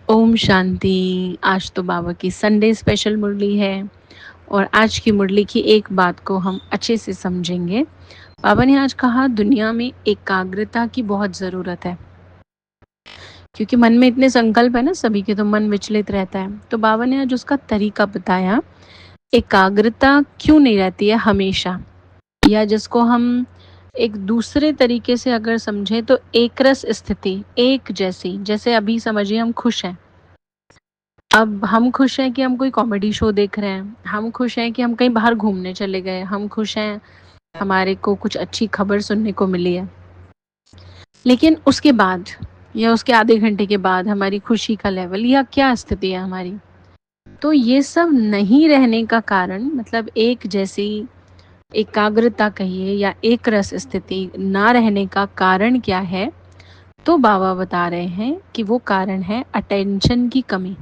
ओम शांति। आज तो बाबा की संडे स्पेशल मुरली है और आज की मुरली की एक बात को हम अच्छे से समझेंगे। बाबा ने आज कहा दुनिया में एकाग्रता की बहुत ज़रूरत है, क्योंकि मन में इतने संकल्प है ना सभी के, तो मन विचलित रहता है। तो बाबा ने आज उसका तरीका बताया, एकाग्रता क्यों नहीं रहती है हमेशा, या जिसको हम एक दूसरे तरीके से अगर समझें तो एक रस स्थिति, एक जैसी। जैसे अभी समझिए हम खुश हैं, अब हम खुश हैं कि हम कोई कॉमेडी शो देख रहे हैं, हम खुश हैं कि हम कहीं बाहर घूमने चले गए, हम खुश हैं हमारे को कुछ अच्छी खबर सुनने को मिली है। लेकिन उसके बाद या उसके आधे घंटे के बाद हमारी खुशी का लेवल या क्या स्थिति है हमारी, तो ये सब नहीं रहने का कारण, मतलब एक जैसी एकाग्रता कहिए या एक रस स्थिति ना रहने का कारण क्या है, तो बाबा बता रहे हैं कि वो कारण है अटेंशन की कमी।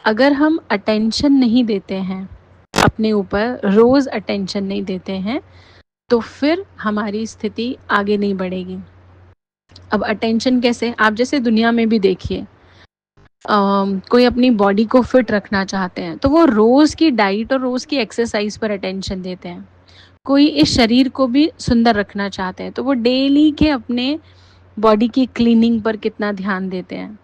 अगर हम अटेंशन नहीं देते हैं अपने ऊपर, रोज़ अटेंशन नहीं देते हैं, तो फिर हमारी स्थिति आगे नहीं बढ़ेगी। अब अटेंशन कैसे, आप जैसे दुनिया में भी देखिए, कोई अपनी बॉडी को फिट रखना चाहते हैं तो वो रोज़ की डाइट और रोज़ की एक्सरसाइज पर अटेंशन देते हैं। कोई इस शरीर को भी सुंदर रखना चाहते हैं तो वो डेली के अपने बॉडी की क्लीनिंग पर कितना ध्यान देते हैं।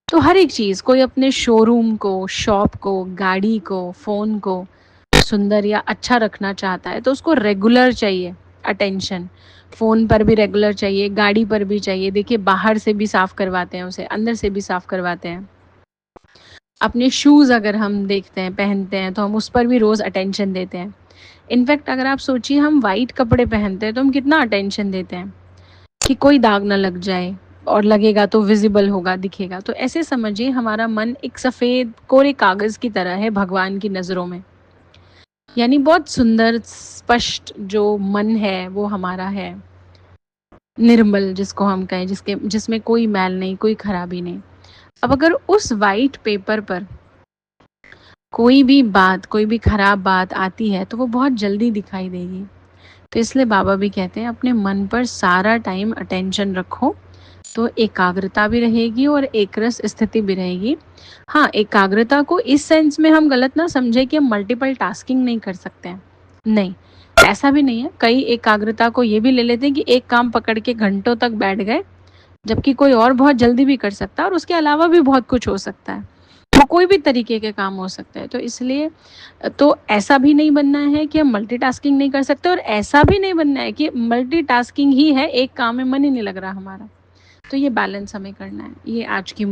तो हर एक चीज़, कोई अपने शोरूम को, शॉप को, गाड़ी को, फ़ोन को सुंदर या अच्छा रखना चाहता है तो उसको रेगुलर चाहिए अटेंशन। फ़ोन पर भी रेगुलर चाहिए, गाड़ी पर भी चाहिए। देखिए बाहर से भी साफ़ करवाते हैं उसे, अंदर से भी साफ़ करवाते हैं। अपने शूज़ अगर हम देखते हैं, पहनते हैं, तो हम उस पर भी रोज़ अटेंशन देते हैं। इनफैक्ट अगर आप सोचिए, हम वाइट कपड़े पहनते हैं तो हम कितना अटेंशन देते हैं कि कोई दाग ना लग जाए, और लगेगा तो विजिबल होगा, दिखेगा। तो ऐसे समझिए हमारा मन एक सफ़ेद कोरे कागज़ की तरह है भगवान की नज़रों में। यानी बहुत सुंदर स्पष्ट जो मन है वो हमारा है, निर्मल जिसको हम कहें, जिसमें कोई मैल नहीं, कोई खराबी नहीं। अब अगर उस वाइट पेपर पर कोई भी बात, कोई भी खराब बात आती है तो वो बहुत जल्दी दिखाई देगी। तो इसलिए बाबा भी कहते हैं अपने मन पर सारा टाइम अटेंशन रखो, तो एकाग्रता भी रहेगी और एक रस स्थिति भी रहेगी। हाँ, एकाग्रता को इस सेंस में हम गलत ना समझे कि हम मल्टीपल टास्किंग नहीं कर सकते हैं, नहीं, ऐसा भी नहीं है। कई एकाग्रता को ये भी ले लेते हैं कि एक काम पकड़ के घंटों तक बैठ गए, जबकि कोई और बहुत जल्दी भी कर सकता है और उसके अलावा भी बहुत कुछ हो सकता है। वो कोई भी तरीके के काम हो सकते हैं। तो इसलिए तो ऐसा भी नहीं बनना है कि हम मल्टीटास्किंग नहीं कर सकते, और ऐसा भी नहीं बनना है कि मल्टीटास्किंग ही है, एक काम में मन ही नहीं लग रहा हमारा। तो ये बैलेंस हमें करना है। ये आज की